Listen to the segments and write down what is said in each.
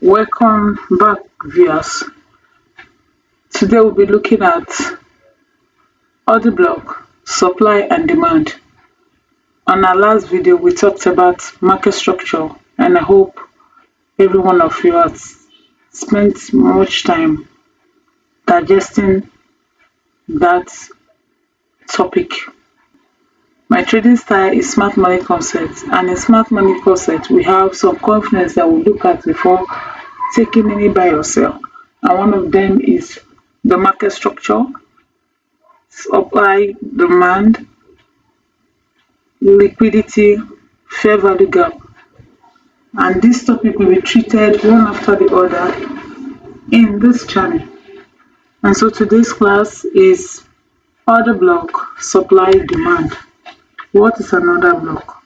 Welcome back, viewers. Today we'll be looking at order block, supply and demand. On our last video, we talked about market structure, and I hope every one of you has spent much time digesting that topic. My trading style is smart money concept, and in smart money concept, we have some components that we look at before taking any buy or sell. And one of them is the market structure, supply, demand, liquidity, fair value gap. And this topic will be treated one after the other in this channel. And so today's class is order block, supply, demand. What is an order block?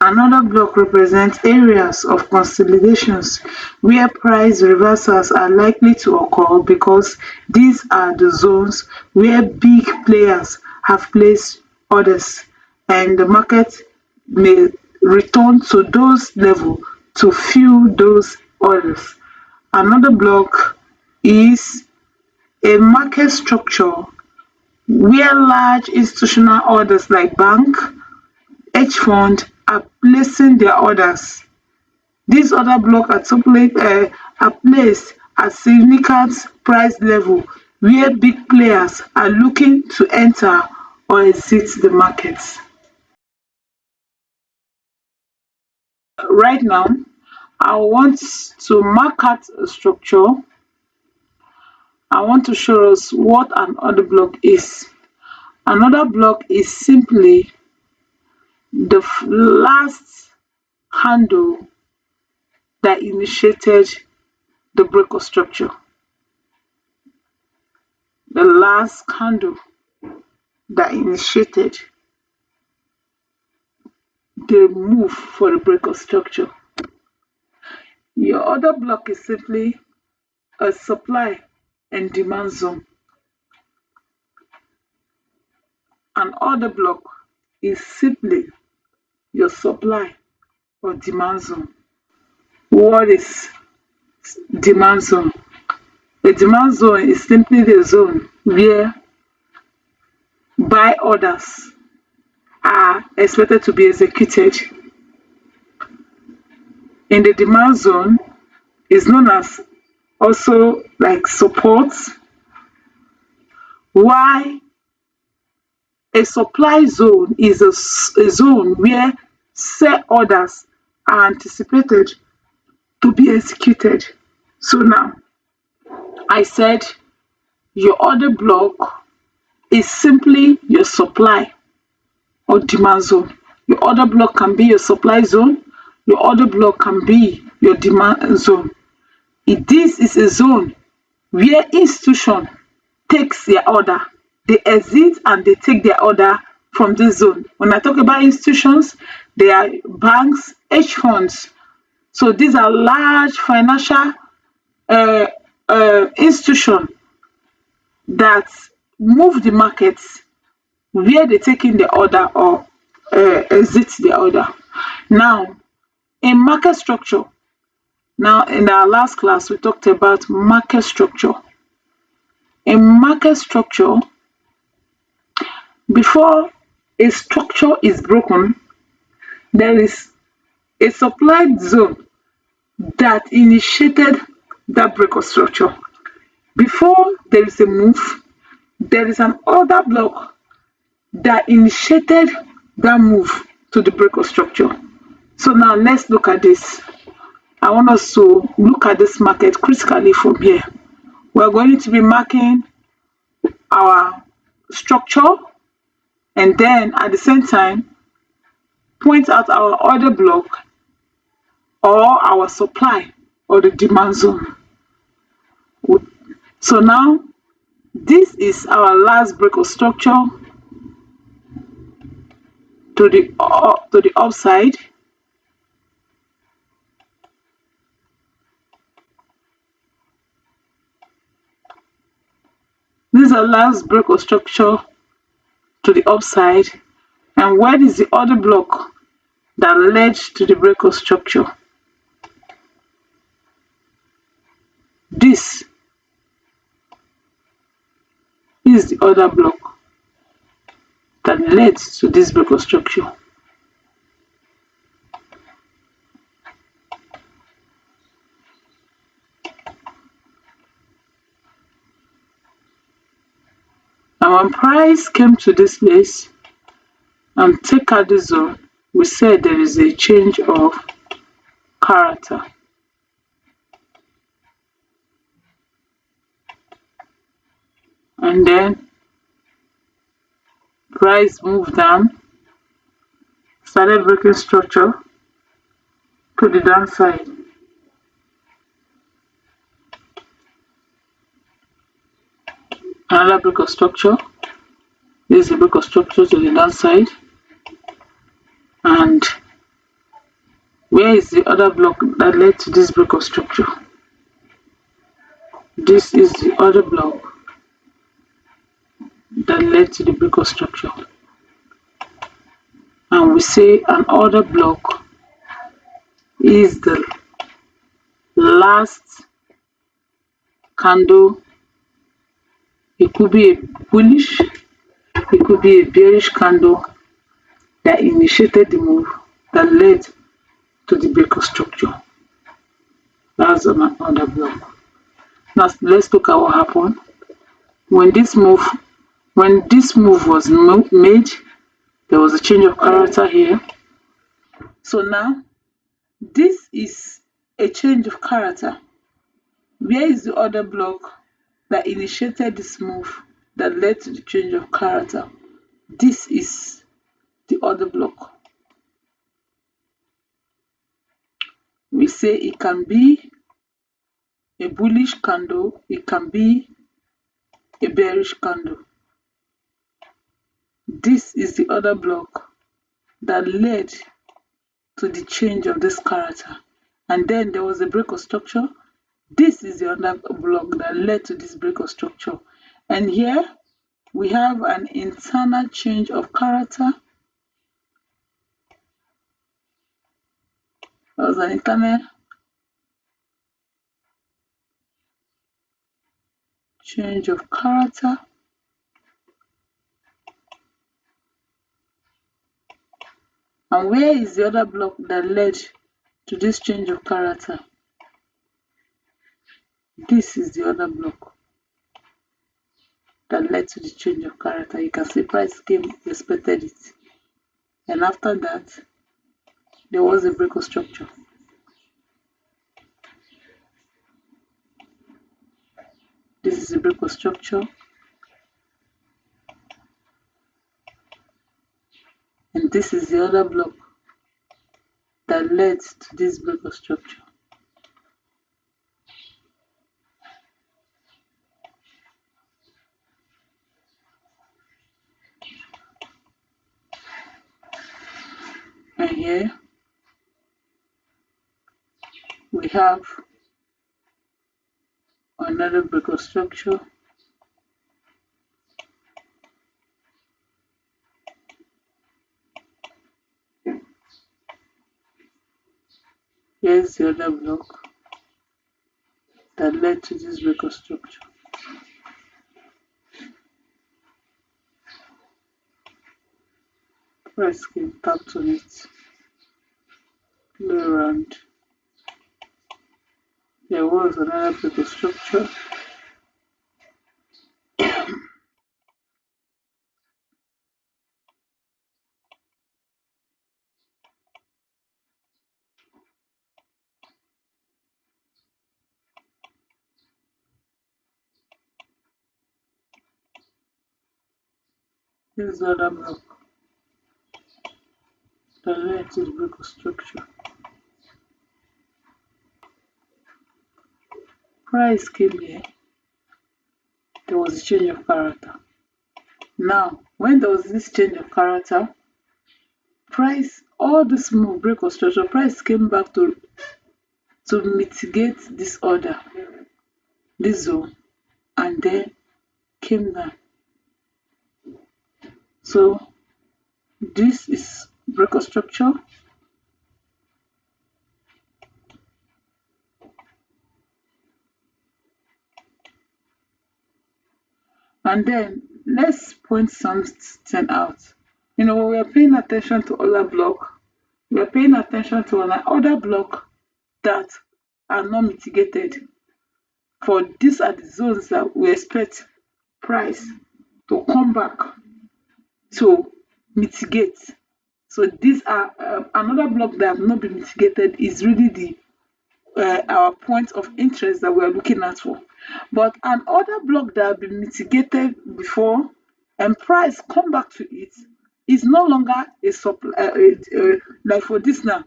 An order block represents areas of consolidations where price reversals are likely to occur because these are the zones where big players have placed orders and the market may return to those levels to fill those orders. Another block is a market structure where large institutional orders like bank, hedge fund are placing their orders. These order blocks are placed at significant price level where big players are looking to enter or exit the market. Right now, I want to mark out a structure. I want to show us what an order block is. An order block is simply the last handle that initiated the breaker structure. The last candle that initiated the move for the breaker structure. Your order block is simply a supply and demand zone. An order block is simply your supply or demand zone. What is demand zone? The demand zone is simply the zone where buy orders are expected to be executed. In the demand zone is known as also like support, while a supply zone is a zone where sell orders are anticipated to be executed. So now, I said your order block is simply your supply or demand zone. Your order block can be your supply zone, your order block can be your demand zone. This is a zone where institution takes their order. They exit and they take their order from this zone. When I talk about institutions, they are banks, hedge funds. So these are large financial institutions that move the markets where they take in the order or exit the order. Now, in market structure, now in our last class, we talked about market structure. In market structure, before a structure is broken, there is a supply zone that initiated that breaker structure. Before there is a move, there is an order block that initiated that move to the breaker structure. So now let's look at this. I want us to look at this market critically from here. We're going to be marking our structure and then at the same time point out our order block or our supply or the demand zone. So now this is our last breaker structure to the upside. This is the last breaker structure to the upside. And where is the order block that led to the breaker structure? This is the other block that led to this break of structure. And when price came to this place and take out this zone, we said there is a change of character. And then price moved down, started breaking structure to the downside. Another break of structure. This is a break of structure to the downside. And where is the other block that led to this break of structure? This is the other block that led to the break of structure. And we say an order block is the last candle. It could be a bullish, it could be a bearish candle that initiated the move that led to the break of structure. That's on an order block. Now let's look at what happened when this move was made. There was a change of character here. So now this is a change of character. Where is the other block that initiated this move that led to the change of character? This is the other block. We say it can be a bullish candle, it can be a bearish candle. This is the other block that led to the change of this character. And then there was a break of structure. This is the other block that led to this break of structure. And here we have an internal change of character. There was an internal change of character. And where is the other block that led to this change of character? This is the other block that led to the change of character. You can see price came, respected it. And after that, there was a break of structure. This is a break of structure. And this is the other block that led to this break of structure. And here we have another break of structure. Here's the other block that led to this break of structure. Price can tap on it, play around. There was another break of structure. This is the other block that led to the break of structure. Price came here. There was a change of character. Now, when there was this change of character, price, all this move, break of structure, price came back to mitigate this order, this zone, and then came down. So this is break of structure. And then let's point something out. When we are paying attention to other block, we are paying attention to other block that are not mitigated. For these are the zones that we expect price to come back to mitigate. So these are another block that have not been mitigated is really the our point of interest that we are looking at for. But another block that have been mitigated before and price come back to it is no longer a supply. Like for this now,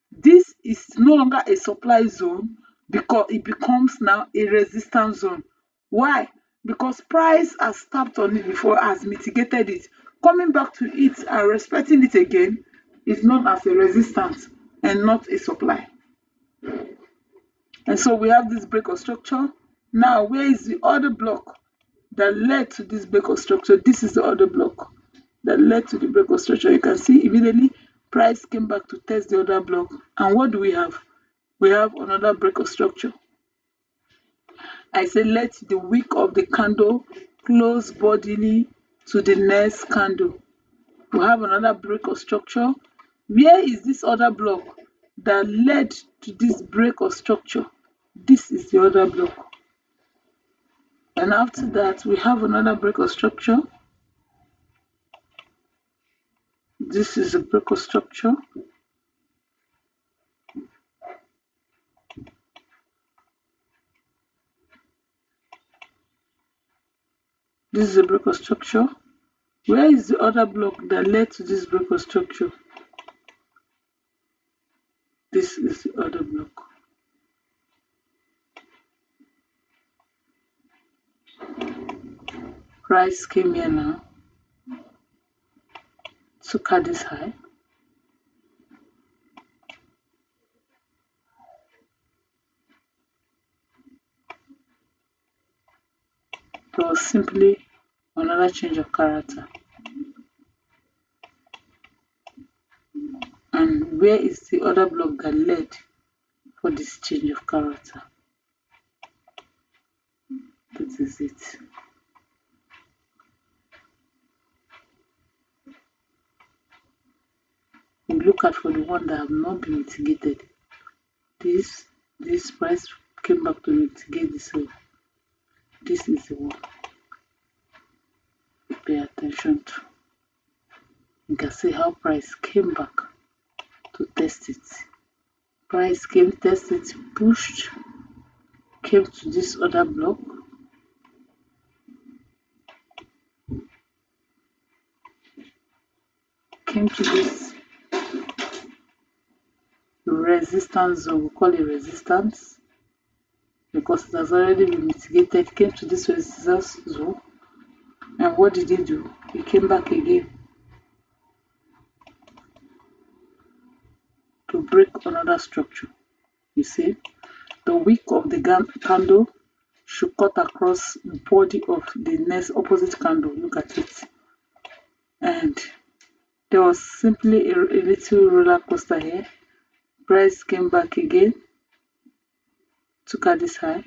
this is no longer a supply zone because it becomes now a resistance zone. Why? Because price has tapped on it before, has mitigated it. Coming back to it and respecting it again is known as a resistance and not a supply. And so we have this break of structure. Now, where is the other block that led to this break of structure? This is the other block that led to the break of structure. You can see immediately price came back to test the other block. And what do we have? We have another break of structure. I say let the wick of the candle close bodily to the next candle. We have another break of structure. Where is this other block that led to this break of structure? This is the other block. And after that, we have another break of structure. This is a break of structure. This is a break of structure. Where is the other block that led to this break of structure? This is the other block. Price came here now, took at this high. It was simply another change of character. And where is the other block that led for this change of character? This is it. We look at for the one that have not been mitigated. This price came back to mitigate this one. This is the one we pay attention to. You can see how price came back to test it. Price came, tested, pushed, came to this other block. Came to this resistance zone. We call it resistance because it has already been mitigated. Came to this resistance zone. And what did he do? He came back again to break another structure. You see, the wick of the candle should cut across the body of the next opposite candle. Look at it. And there was simply a little roller coaster here. Price came back again, took at this high.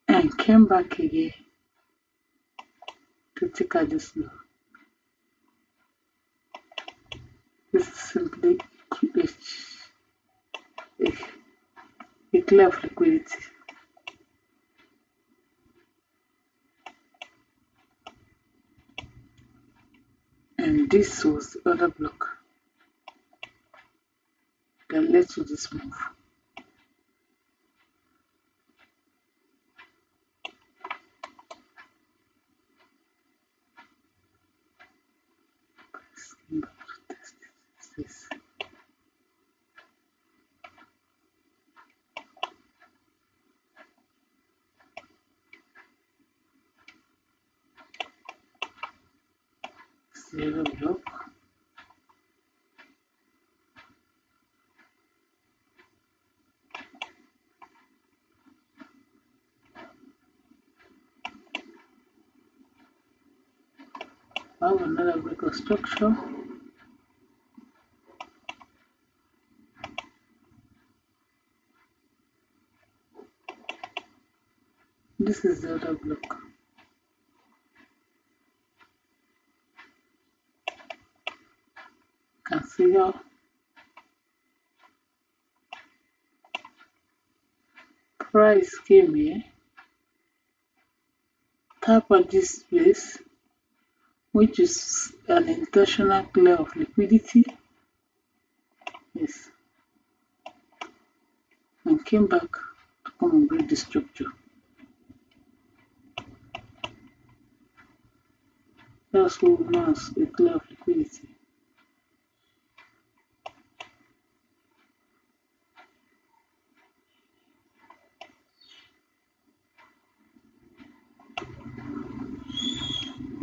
And came back again to take at this low. This is simply a clear of liquidity. And this was the other block that led to this move. This. The other block. I have another break of structure. This is the other block. You can see how price came here, tap at this place, which is an intentional clear of liquidity. Yes, and came back to come and break the structure. That's what we know as a clear of liquidity.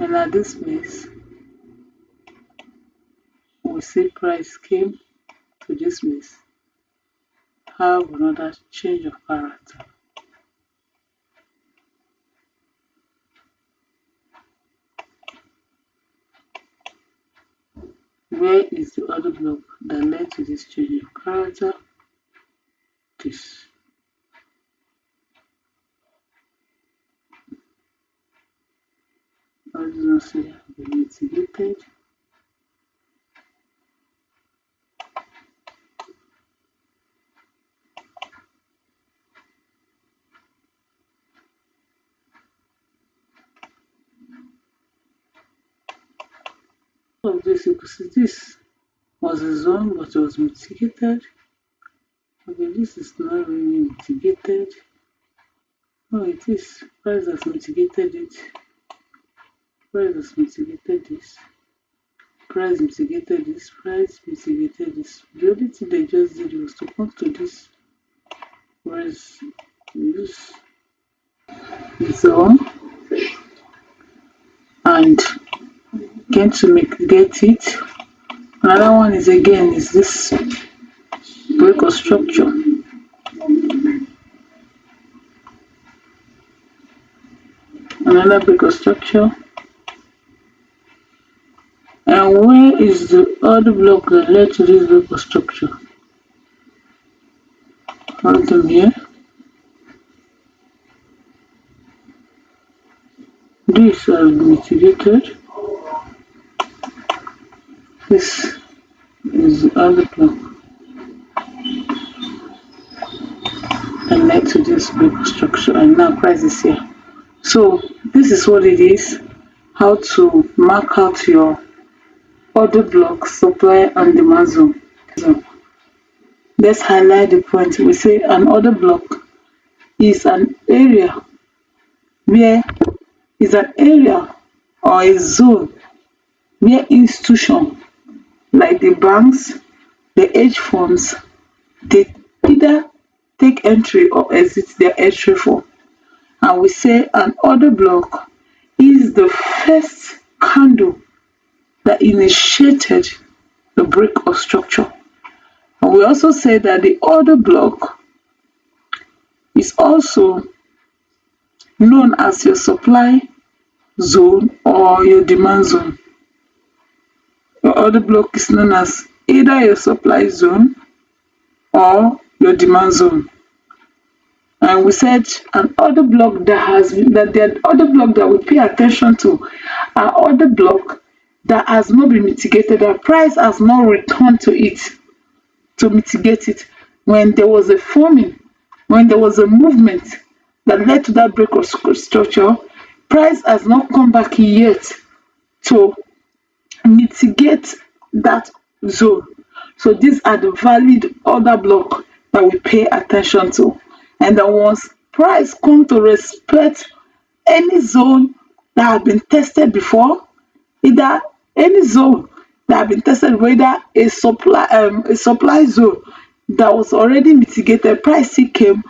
And at this place, we see price came to this place, have another change of character. Where is the other block that led to this change of character? This. All these ones here have been mitigated. All of this, you could see this was a zone, but it was mitigated. Okay, this is not really mitigated. Oh, it is. Price has mitigated it. Price has mitigated this. Price mitigated this. Price mitigated this. The only thing they just did was to come to this. Whereas this zone and get it. Another one is again is this break of structure. Another break of structure. And where is the other block that led to this break of structure? Hold them here. This has mitigated. This is the other block that led to this break of structure, and now price is here. So this is what it is, how to mark out your order block, supply and demand zone. So let's highlight the point. We say an order block is an area or a zone where institutions like the banks, the hedge funds, they either take entry or exit their entry from. And we say an order block is the first candle that initiated the break of structure. And we also say that the order block is also known as your supply zone or your demand zone. Your order block is known as either your supply zone or your demand zone. And we said an order block that we pay attention to, an order block that has not been mitigated, the price has not returned to it to mitigate it. When there was a forming, when there was a movement that led to that break of structure, price has not come back yet to mitigate that zone. So these are the valid order block that we pay attention to. And then once price come to respect any zone that have been tested before, either any zone that have been tested, whether a supply zone that was already mitigated, price still came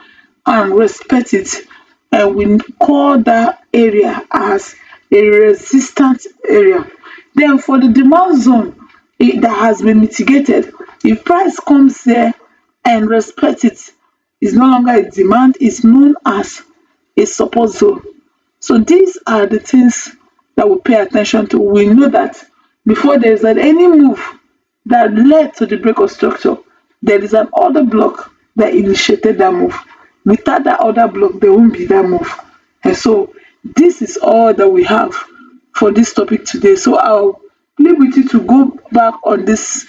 and respect it, and we call that area as a resistant area. Then for the demand zone that has been mitigated, if price comes there and respect it, is no longer a demand, is known as a support zone. So these are the things that we pay attention to, we know that before there is any move that led to the break of structure, there is an other block that initiated that move. Without that other block, there won't be that move. And so this is all that we have for this topic today. So I'll leave with you to go back on this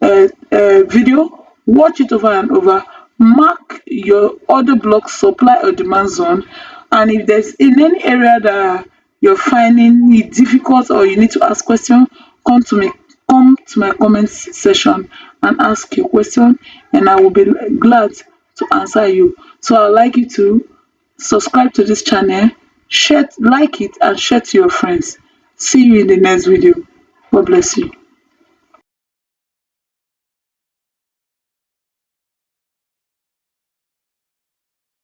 video, watch it over and over, mark your order block, supply or demand zone, and if there's in any area that you're finding it difficult or you need to ask question, come to me, come to my comments section and ask your question, and I will be glad to answer you. So I'd like you to subscribe to this channel, share, like it, and share to your friends. See you in the next video. God bless you.